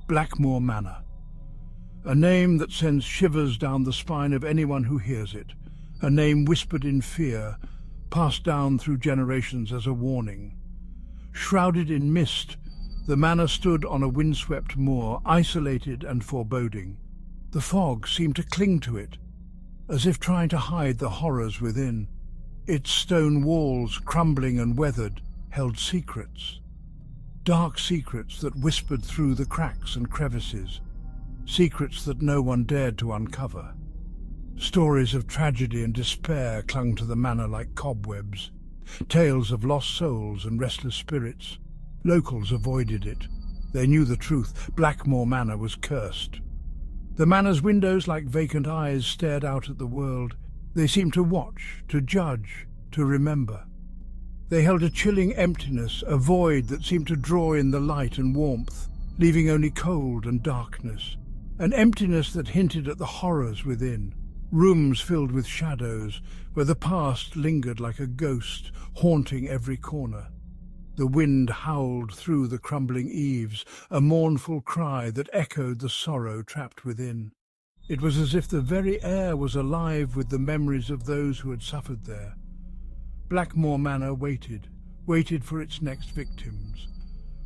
Blackmoor Manor. A name that sends shivers down the spine of anyone who hears it. A name whispered in fear, passed down through generations as a warning. Shrouded in mist, the manor stood on a windswept moor, isolated and foreboding. The fog seemed to cling to it, as if trying to hide the horrors within. Its stone walls, crumbling and weathered, held secrets. Dark secrets that whispered through the cracks and crevices. Secrets that no one dared to uncover. Stories of tragedy and despair clung to the manor like cobwebs. Tales of lost souls and restless spirits. Locals avoided it. They knew the truth. Blackmoor Manor was cursed. The manor's windows, like vacant eyes, stared out at the world. They seemed to watch, to judge, to remember. They held a chilling emptiness, a void that seemed to draw in the light and warmth, leaving only cold and darkness. An emptiness that hinted at the horrors within. Rooms filled with shadows, where the past lingered like a ghost, haunting every corner. The wind howled through the crumbling eaves, a mournful cry that echoed the sorrow trapped within. It was as if the very air was alive with the memories of those who had suffered there. Blackmoor Manor waited for its next victims,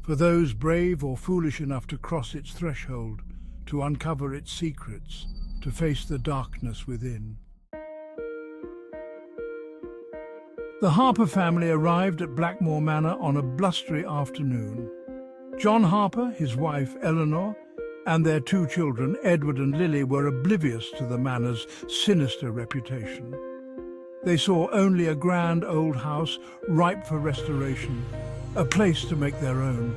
for those brave or foolish enough to cross its threshold, to uncover its secrets, to face the darkness within. The Harper family arrived at Blackmoor Manor on a blustery afternoon. John Harper, his wife Eleanor, and their two children, Edward and Lily, were oblivious to the manor's sinister reputation. They saw only a grand old house ripe for restoration, a place to make their own.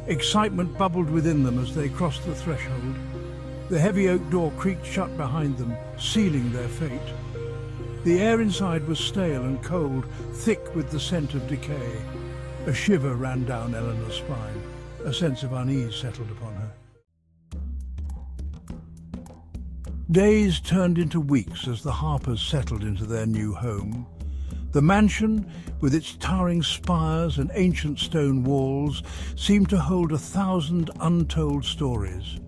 Excitement bubbled within them as they crossed the threshold. The heavy oak door creaked shut behind them, sealing their fate. The air inside was stale and cold, thick with the scent of decay. A shiver ran down Eleanor's spine. A sense of unease settled upon her. Days turned into weeks as the Harpers settled into their new home. The mansion, with its towering spires and ancient stone walls, seemed to hold 1,000 untold stories.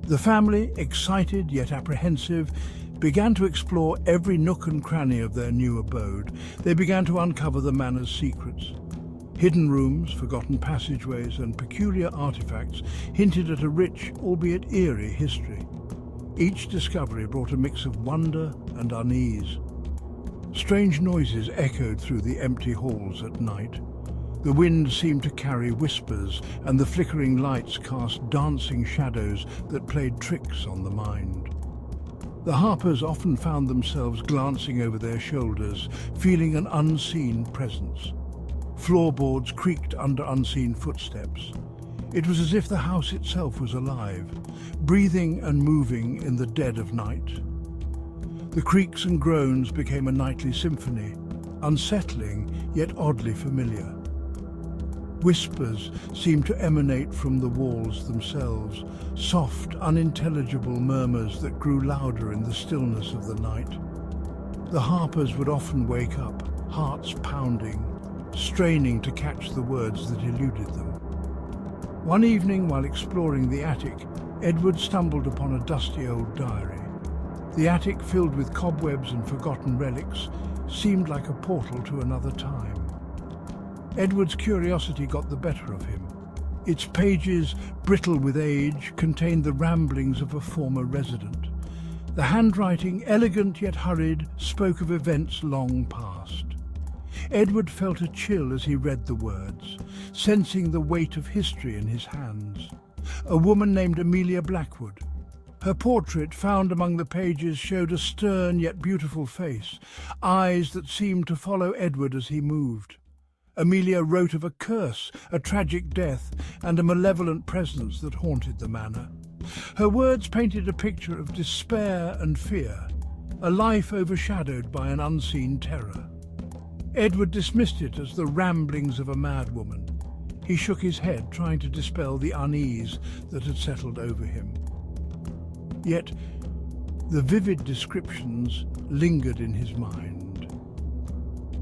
The family, excited yet apprehensive, began to explore every nook and cranny of their new abode. They began to uncover the manor's secrets. Hidden rooms, forgotten passageways, and peculiar artifacts hinted at a rich, albeit eerie, history. Each discovery brought a mix of wonder and unease. Strange noises echoed through the empty halls at night. The wind seemed to carry whispers, and the flickering lights cast dancing shadows that played tricks on the mind. The Harpers often found themselves glancing over their shoulders, feeling an unseen presence. Floorboards creaked under unseen footsteps. It was as if the house itself was alive, breathing and moving in the dead of night. The creaks and groans became a nightly symphony, unsettling yet oddly familiar. Whispers seemed to emanate from the walls themselves, soft, unintelligible murmurs that grew louder in the stillness of the night. The Harpers would often wake up, hearts pounding, straining to catch the words that eluded them. One evening, while exploring the attic, Edward stumbled upon a dusty old diary. The attic, filled with cobwebs and forgotten relics, seemed like a portal to another time. Edward's curiosity got the better of him. Its pages, brittle with age, contained the ramblings of a former resident. The handwriting, elegant yet hurried, spoke of events long past. Edward felt a chill as he read the words, sensing the weight of history in his hands. A woman named Amelia Blackwood. Her portrait, found among the pages, showed a stern yet beautiful face, eyes that seemed to follow Edward as he moved. Amelia wrote of a curse, a tragic death, and a malevolent presence that haunted the manor. Her words painted a picture of despair and fear, a life overshadowed by an unseen terror. Edward dismissed it as the ramblings of a madwoman. He shook his head, trying to dispel the unease that had settled over him. Yet, the vivid descriptions lingered in his mind.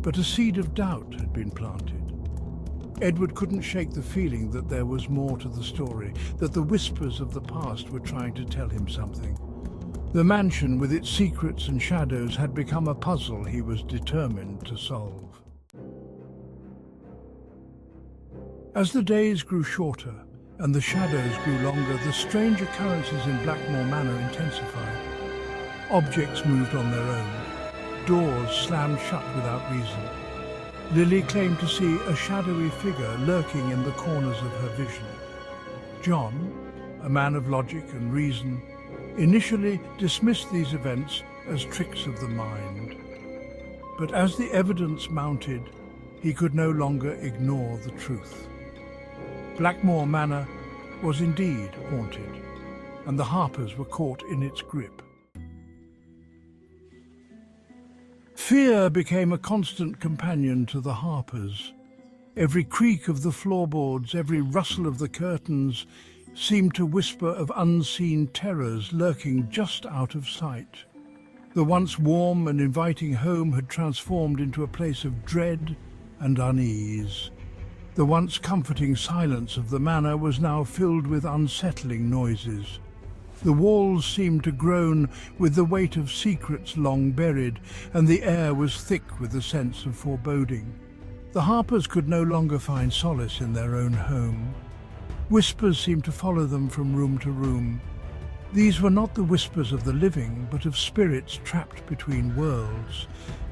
But a seed of doubt had been planted. Edward couldn't shake the feeling that there was more to the story, that the whispers of the past were trying to tell him something. The mansion with its secrets and shadows had become a puzzle he was determined to solve. As the days grew shorter and the shadows grew longer, the strange occurrences in Blackmoor Manor intensified. Objects moved on their own. Doors slammed shut without reason. Lily claimed to see a shadowy figure lurking in the corners of her vision. John, a man of logic and reason, initially dismissed these events as tricks of the mind. But as the evidence mounted, he could no longer ignore the truth. Blackmoor Manor was indeed haunted, and the Harpers were caught in its grip. Fear became a constant companion to the Harpers. Every creak of the floorboards, every rustle of the curtains seemed to whisper of unseen terrors lurking just out of sight. The once warm and inviting home had transformed into a place of dread and unease. The once comforting silence of the manor was now filled with unsettling noises. The walls seemed to groan with the weight of secrets long buried, and the air was thick with a sense of foreboding. The Harpers could no longer find solace in their own home. Whispers seemed to follow them from room to room. These were not the whispers of the living, but of spirits trapped between worlds,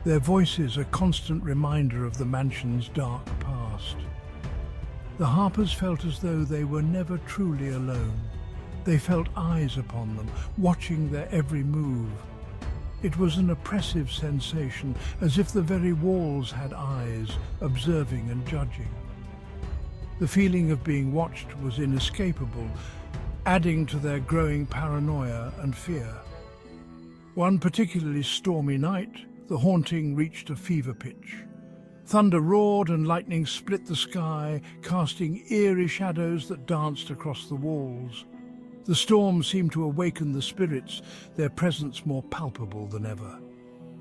their voices a constant reminder of the mansion's dark past. The Harpers felt as though they were never truly alone. They felt eyes upon them, watching their every move. It was an oppressive sensation, as if the very walls had eyes, observing and judging. The feeling of being watched was inescapable, adding to their growing paranoia and fear. One particularly stormy night, the haunting reached a fever pitch. Thunder roared and lightning split the sky, casting eerie shadows that danced across the walls. The storm seemed to awaken the spirits, their presence more palpable than ever.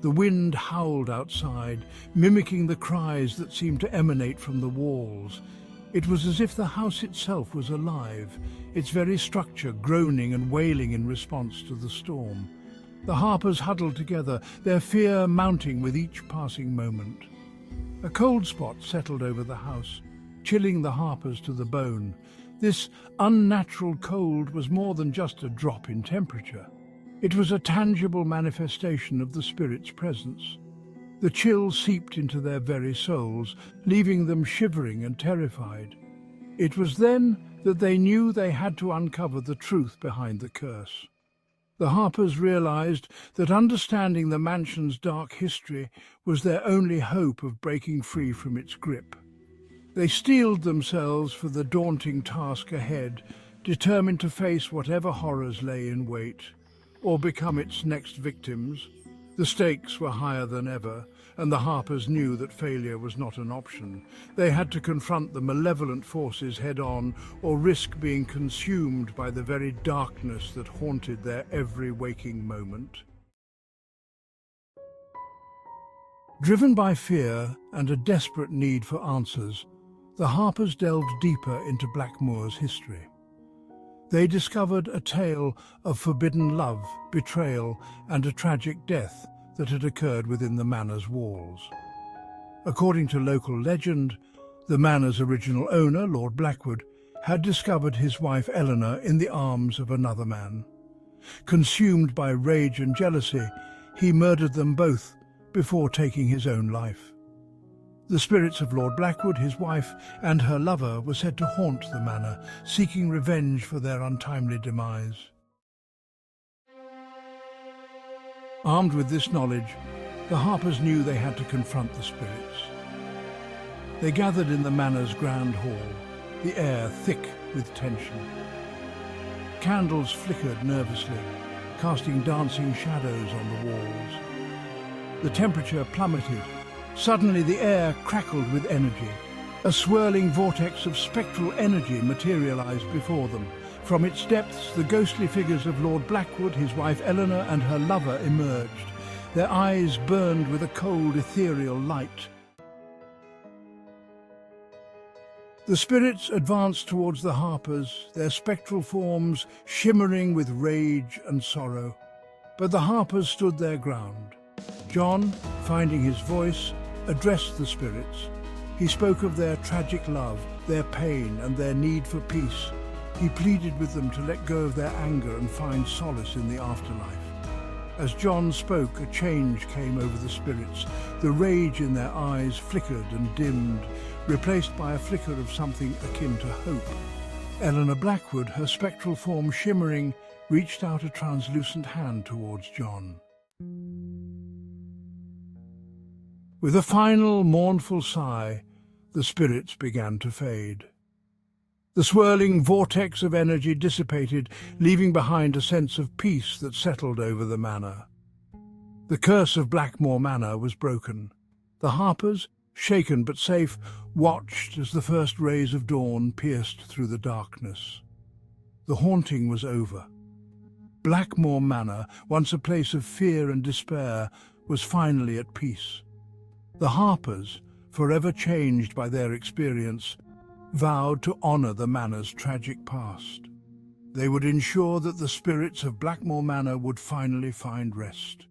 The wind howled outside, mimicking the cries that seemed to emanate from the walls. It was as if the house itself was alive, its very structure groaning and wailing in response to the storm. The Harpers huddled together, their fear mounting with each passing moment. A cold spot settled over the house, chilling the Harpers to the bone. This unnatural cold was more than just a drop in temperature. It was a tangible manifestation of the spirit's presence. The chill seeped into their very souls, leaving them shivering and terrified. It was then that they knew they had to uncover the truth behind the curse. The Harpers realized that understanding the mansion's dark history was their only hope of breaking free from its grip. They steeled themselves for the daunting task ahead, determined to face whatever horrors lay in wait, or become its next victims. The stakes were higher than ever, and the Harpers knew that failure was not an option. They had to confront the malevolent forces head-on, or risk being consumed by the very darkness that haunted their every waking moment. Driven by fear and a desperate need for answers, the Harpers delved deeper into Blackmoor's history. They discovered a tale of forbidden love, betrayal, and a tragic death that had occurred within the manor's walls. According to local legend, the manor's original owner, Lord Blackwood, had discovered his wife Eleanor in the arms of another man. Consumed by rage and jealousy, he murdered them both before taking his own life. The spirits of Lord Blackwood, his wife, and her lover were said to haunt the manor, seeking revenge for their untimely demise. Armed with this knowledge, the Harpers knew they had to confront the spirits. They gathered in the manor's grand hall, the air thick with tension. Candles flickered nervously, casting dancing shadows on the walls. The temperature plummeted. Suddenly the air crackled with energy. A swirling vortex of spectral energy materialized before them. From its depths, the ghostly figures of Lord Blackwood, his wife Eleanor, and her lover emerged. Their eyes burned with a cold, ethereal light. The spirits advanced towards the Harpers, their spectral forms shimmering with rage and sorrow. But the Harpers stood their ground. John, finding his voice, addressed the spirits. He spoke of their tragic love, their pain, and their need for peace. He pleaded with them to let go of their anger and find solace in the afterlife. As John spoke, a change came over the spirits. The rage in their eyes flickered and dimmed, replaced by a flicker of something akin to hope. Eleanor Blackwood, her spectral form shimmering, reached out a translucent hand towards John. With a final, mournful sigh, the spirits began to fade. The swirling vortex of energy dissipated, leaving behind a sense of peace that settled over the manor. The curse of Blackmoor Manor was broken. The Harpers, shaken but safe, watched as the first rays of dawn pierced through the darkness. The haunting was over. Blackmoor Manor, once a place of fear and despair, was finally at peace. The Harpers, forever changed by their experience, vowed to honor the manor's tragic past. They would ensure that the spirits of Blackmoor Manor would finally find rest.